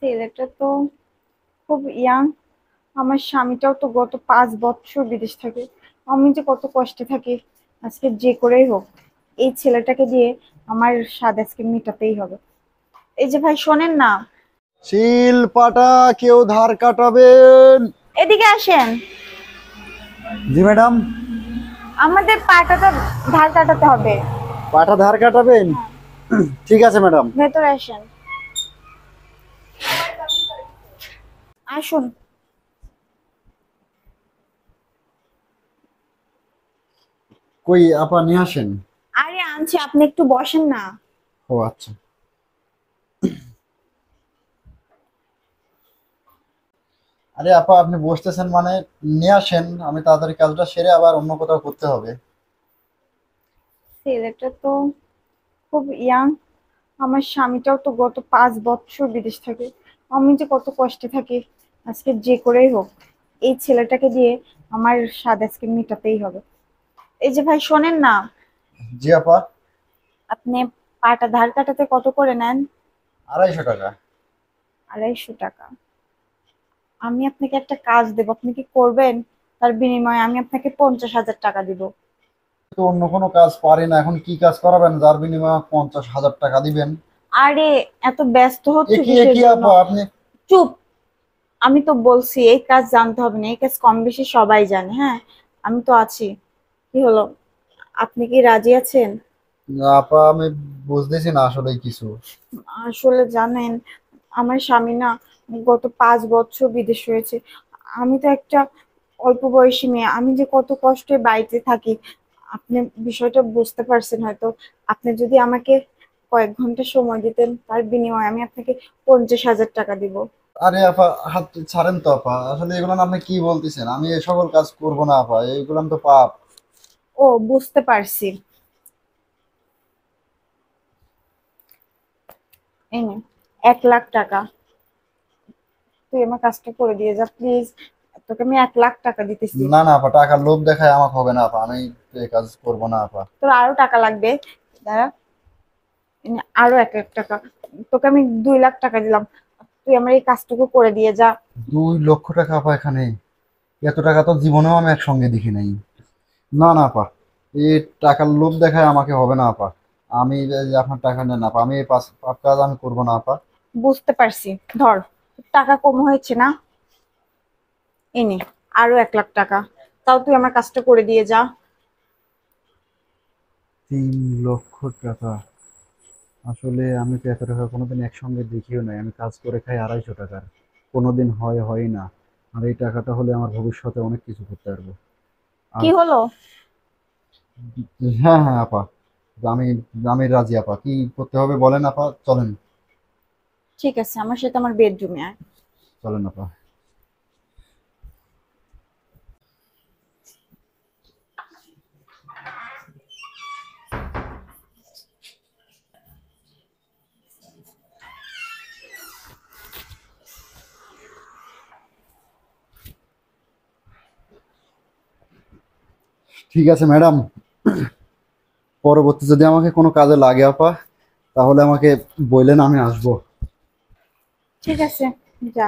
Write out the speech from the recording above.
ছেলেটা তো খুব ইয়াং। আমার স্বামীটাও তো গত 5 বছর বিদেশ থাকে। আমি যে কত কষ্টে থাকি। আজকে যে করেই হোক এই ছেলেটাকে দিয়ে আমার স্বাদ আজকে মেটাতেই হবে। এই যে ভাই শোনেন না, শিল পাটা কেউ ধার কাটাবেন। এদিকে আসেন। জি ম্যাডাম। আমাদের পাটাটা ধার কাটাতে হবে। পাটা ধার কাটাবেন? হ্যাঁ, ঠিক আছে ম্যাডাম। ভেতরে আসেন, আসুন। কই আপা নিয়ে আসেন। আরে আনছি, আপনি একটু বসেন না। ও আচ্ছা। আরে আপা আপনি বসতেছেন মানে নিয়ে আসেন, আমি তাড়াতাড়ি কাজটা সেরে আবার অন্য কোথাও করতে হবে। ছেলেটা তো খুব ইয়াং। আমার স্বামীটাও তো গত 5 বছর বিদেশ থাকে। আমি যে কত কষ্টে থাকি। আজকে যে করেই হোক এই ছেলেটাকে দিয়ে আমার স্বাদ আজকে মেটাতেই হবে। এই যে ভাই শোনেন না, জি আপা। আপনি পাটা ধার কাটাতে কত করে নেন? 250 টাকা। 250 টাকা। আমি আপনাকে একটা কাজ দেবো, আপনি কি করবেন? তার বিনিময়ে আমি আপনাকে 50,000 টাকা দিব। তো অন্য কোনো কাজ পারি না, এখন কি কাজ করাবেন যার বিনিময়ে 50,000 টাকা দিবেন? আরে এত ব্যস্ত হচ্ছে একই কিসের একই জন্য? আপা আপনি। চুপ। আমি তো বলছি এই কাজ জানতে হবে না, এই কাজ কম বেশি সবাই জানে। হ্যাঁ, আমি তো আছি। কি হলো, আপনি কি রাজি আছেন? আপা আমি বুঝতেছি না আসলে কিছু। আসলে জানেন, আমার স্বামী না গত 5 বছর বিদেশ হয়েছে। আমি তো একটা অল্প বয়সী মেয়ে, আমি যে কত কষ্টে বাড়িতে থাকি। আপনি বিষয়টা বুঝতে পারছেন হয়তো। আপনি যদি আমাকে কয়েক ঘন্টা সময় দিতেন, তার বিনিময়ে আমি আপনাকে 50,000 টাকা দিব। আরে আপা হাত ছাড়েন তো আপা, আসলে এগুলো আপনি কি বলতেছেন? আমি এই সকল কাজ করব না আপা, এইগুলো তো পাপ। ও, বুঝতে পারছি। এই নে, 1 লাখ টাকা। তুই আমার কাজটা করে দিয়ে যা প্লিজ। তোকে আমি 1 লাখ টাকা দিতেছি। না না আপা, টাকার লোভ দেখায় আমাকে হবে না আপা, আমি এই কাজ করব না আপা। তোর আরো টাকা লাগবে? দাঁড়া, এই নে, আরো 1 লাখ টাকা। তোকে আমি 2 লাখ টাকা দিলাম। তুই আমার এই কাজটুকু করে দিয়ে যা। 2 লক্ষ টাকা আপা? এখানে এত টাকা তো জীবনেও আমি একসঙ্গে দেখি নাই। না না আপা, এই টাকার লোভ দেখায় আমাকে হবে না আপা। আমি এই যে আপনার টাকা নেন আপা, আমি এই পাপ কাজ আমি করবো না আপা। বুঝতে পারছি। ধর, তোর টাকা কম হয়েছে না? এই নে, আরো 1 লাখ টাকা। তাও তুই আমার কাজটা করে দিয়ে যা। 3 লক্ষ টাকা? আসলে আমি তো এত টাকা কোনোদিন একসঙ্গে দেখিও নাই, আমি কাজ করে খাই 250 টাকার। কোনোদিন হয় না। আর এই টাকাটা হলে আমার ভবিষ্যতে অনেক কিছু করতে পারবো। আর কি হলো? হ্যাঁ হ্যাঁ আপা, আমি আমি রাজি আপা, কি করতে হবে বলেন আপা, চলেন। ঠিক আছে, আমার সাথে আমার বেডরুমে আয়। চলেন আপা। ঠিক আছে ম্যাডাম, পরবর্তী যদি আমাকে কোনো কাজে লাগে আপা, তাহলে আমাকে বললেন, আমি আসবো। ঠিক আছে, যা।